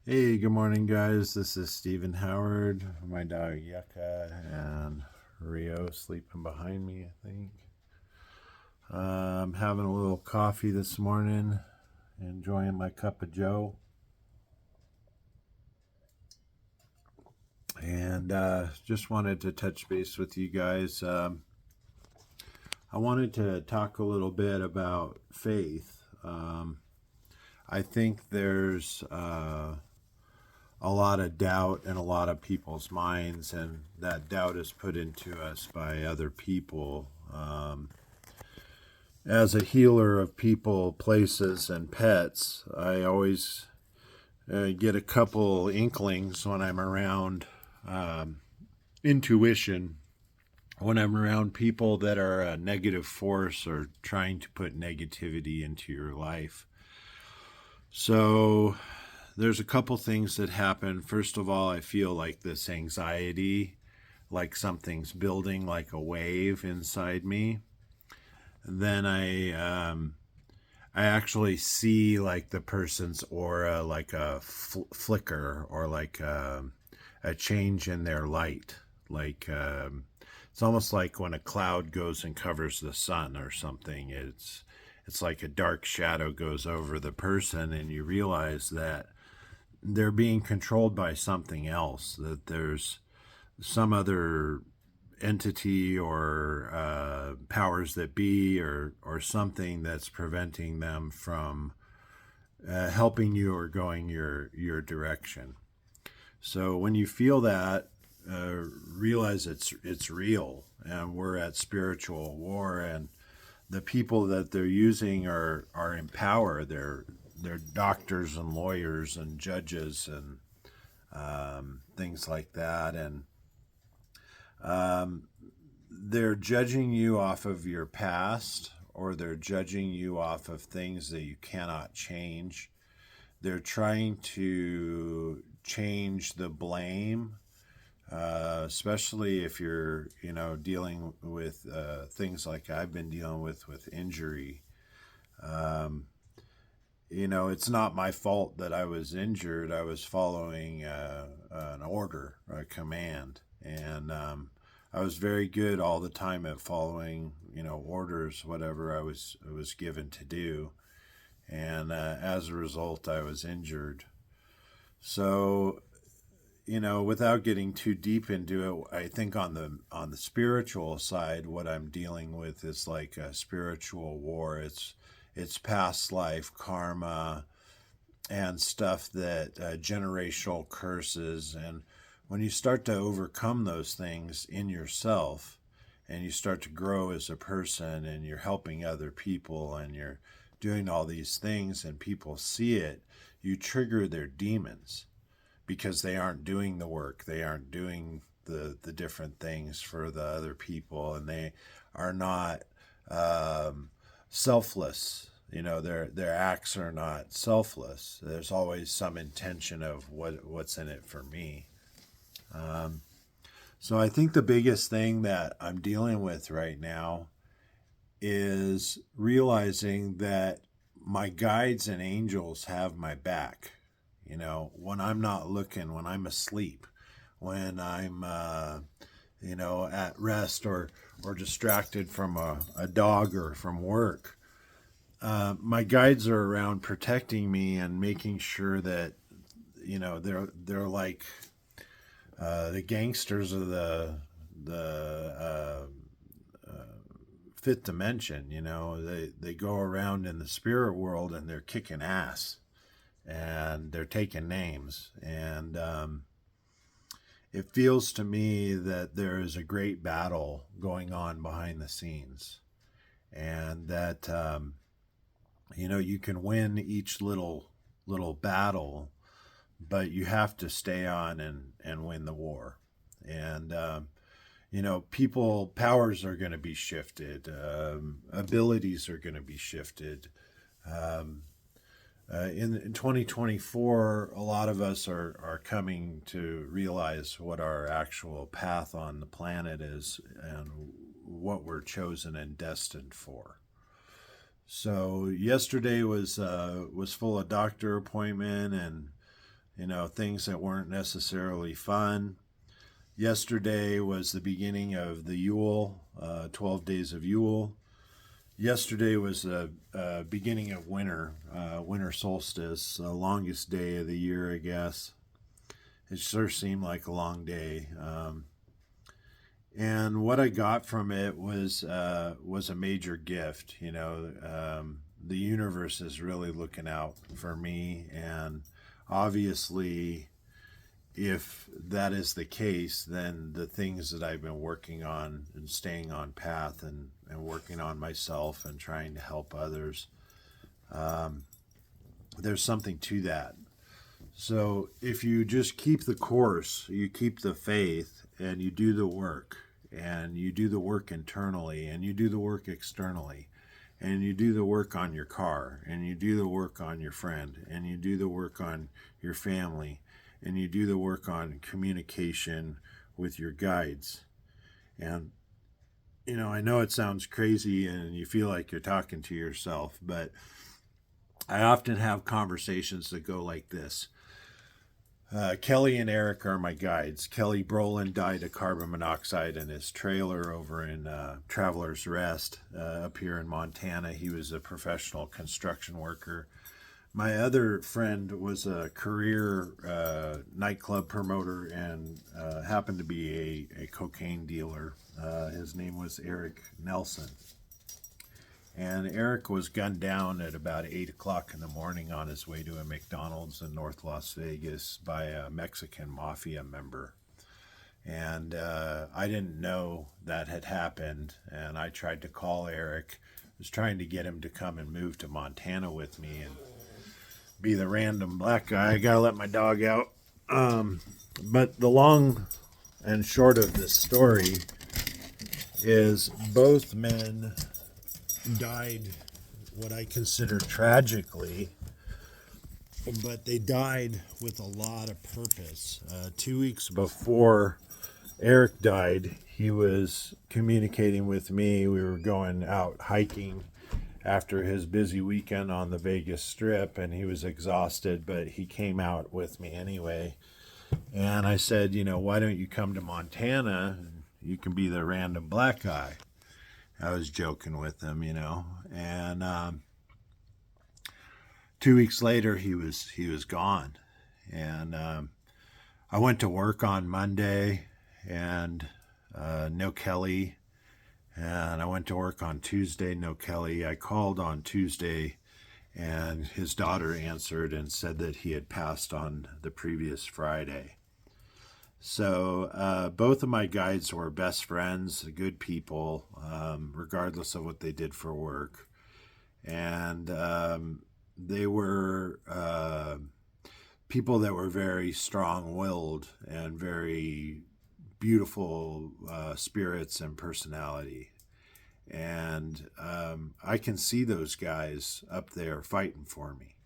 Hey, good morning, guys. This is Stephen Howard. My dog Yucca and Rio sleeping behind me, I think. I'm having a little coffee this morning, enjoying my cup of Joe. And just wanted to touch base with you guys. I wanted to talk a little bit about faith. I think there's a lot of doubt in a lot of people's minds, and that doubt is put into us by other people. As a healer of people, places, and pets, I always get a couple inklings when I'm around intuition, when I'm around people that are a negative force or trying to put negativity into your life. So there's a couple things that happen. First of all, I feel like this anxiety, like something's building like a wave inside me. Then I actually see like the person's aura, like a flicker or like a change in their light. Like it's almost like when a cloud goes and covers the sun or something. It's like a dark shadow goes over the person, and you realize that they're being controlled by something else. That there's some other entity or powers that be, or something that's preventing them from helping you or going your direction. So when you feel that, realize it's real, and we're at spiritual war, and the people that they're using are in power. They're doctors and lawyers and judges and things like that, and they're judging you off of your past, or they're judging you off of things that you cannot change. They're trying to change the blame, especially if you're, dealing with things like I've been dealing with injury. Um, it's not my fault that I was injured. I was following an order, a command, and I was very good all the time at following, orders, whatever I was given to do, and as a result, I was injured. So, without getting too deep into it, I think on the spiritual side, what I'm dealing with is like a spiritual war. It's past life karma and stuff that generational curses. And when you start to overcome those things in yourself, and you start to grow as a person, and you're helping other people, and you're doing all these things, and people see it, you trigger their demons because they aren't doing the work, they aren't doing the different things for the other people, and they are not selfless. Their acts are not selfless. There's always some intention of what's in it for me. So I think the biggest thing that I'm dealing with right now is realizing that my guides and angels have my back. When I'm not looking, when I'm asleep, when I'm at rest, or distracted from a dog or from work, my guides are around protecting me and making sure that they're like the gangsters of the fifth dimension. They go around in the spirit world, and they're kicking ass, and they're taking names, and it feels to me that there is a great battle going on behind the scenes, and that you can win each little battle, but you have to stay on and win the war. And people powers are going to be shifted, abilities are going to be shifted. um, in 2024, a lot of us are coming to realize what our actual path on the planet is, and what we're chosen and destined for. So yesterday was full of doctor appointment, and things that weren't necessarily fun. Yesterday was the beginning of the Yule, 12 days of Yule. Yesterday was the beginning of winter, winter solstice, the longest day of the year, I guess. It sure seemed like a long day. And what I got from it was a major gift. The universe is really looking out for me, and obviously, if that is the case, then the things that I've been working on and staying on path and working on myself and trying to help others, there's something to that. So if you just keep the course, you keep the faith, and you do the work, and you do the work internally, and you do the work externally, and you do the work on your car, and you do the work on your friend, and you do the work on your family, and you do the work on communication with your guides. And I know it sounds crazy and you feel like you're talking to yourself, but I often have conversations that go like this. Kelly and Eric are my guides. Kelly Brolin died of carbon monoxide in his trailer over in Traveler's Rest up here in Montana. He was a professional construction worker. My other friend was a career nightclub promoter and happened to be a cocaine dealer. His name was Eric Nelson. And Eric was gunned down at about 8 o'clock in the morning on his way to a McDonald's in North Las Vegas by a Mexican mafia member. And I didn't know that had happened. And I tried to call Eric. I was trying to get him to come and move to Montana with me and be the random black guy. I gotta let my dog out. But the long and short of this story is both men died what I consider tragically, but they died with a lot of purpose. 2 weeks before Eric died, he was communicating with me. We were going out hiking after his busy weekend on the Vegas Strip, and he was exhausted, but he came out with me anyway. And I said, why don't you come to Montana? You can be the random black guy. I was joking with him, and 2 weeks later he was gone. And I went to work on Monday, and no Kelly. And I went to work on Tuesday, no Kelly. I called on Tuesday, and his daughter answered and said that he had passed on the previous Friday. So both of my guides were best friends, good people, regardless of what they did for work. And they were people that were very strong-willed and very beautiful spirits and personality. And I can see those guys up there fighting for me.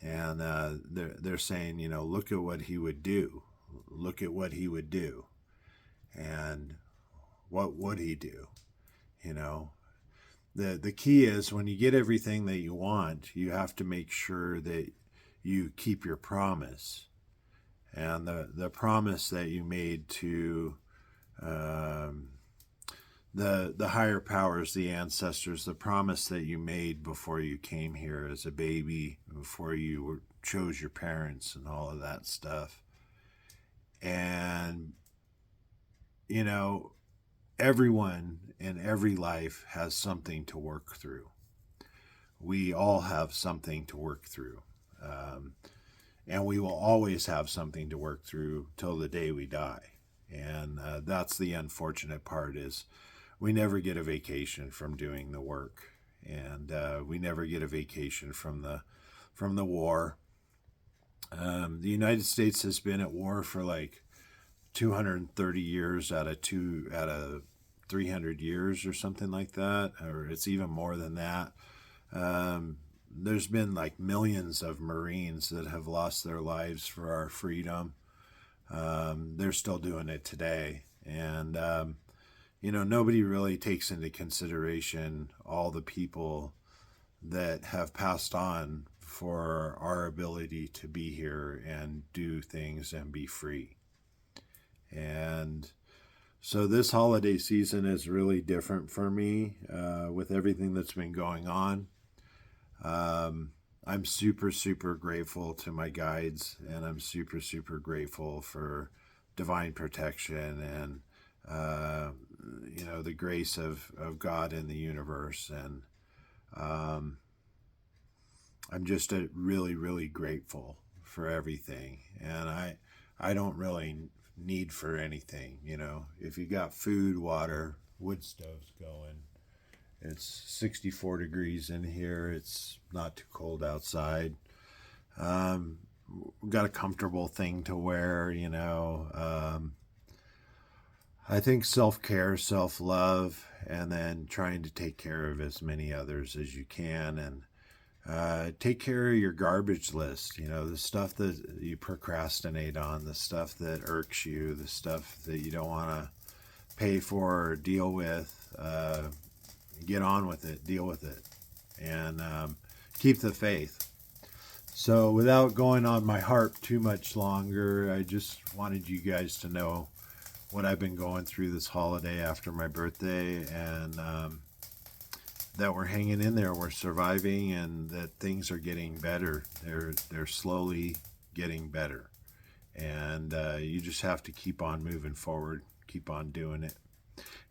And they're saying, look at what he would do. Look at what he would do. And what would he do? The key is when you get everything that you want, you have to make sure that you keep your promise. And the promise that you made to the higher powers, the ancestors, the promise that you made before you came here as a baby, before you chose your parents and all of that stuff. And, everyone in every life has something to work through. We all have something to work through. And we will always have something to work through till the day we die. And that's the unfortunate part is we never get a vacation from doing the work. And we never get a vacation from the war. The United States has been at war for like 230 years out of 300 years or something like that, or it's even more than that. There's been like millions of Marines that have lost their lives for our freedom. They're still doing it today. And, nobody really takes into consideration all the people that have passed on for our ability to be here and do things and be free. And so this holiday season is really different for me with everything that's been going on. I'm super, super grateful to my guides, and I'm super, super grateful for divine protection and, the grace of God in the universe. And I'm just really, really grateful for everything. And I don't really need for anything. If you got food, water, wood stoves going, it's 64 degrees in here. It's not too cold outside. We've got a comfortable thing to wear, I think self-care, self-love, and then trying to take care of as many others as you can. And take care of your garbage list, the stuff that you procrastinate on, the stuff that irks you, the stuff that you don't want to pay for or deal with. Get on with it, deal with it, and keep the faith. So without going on my harp too much longer, I just wanted you guys to know what I've been going through this holiday after my birthday, and that we're hanging in there, we're surviving, and that things are getting better. They're slowly getting better, and you just have to keep on moving forward, keep on doing it.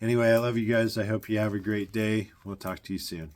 Anyway, I love you guys. I hope you have a great day. We'll talk to you soon.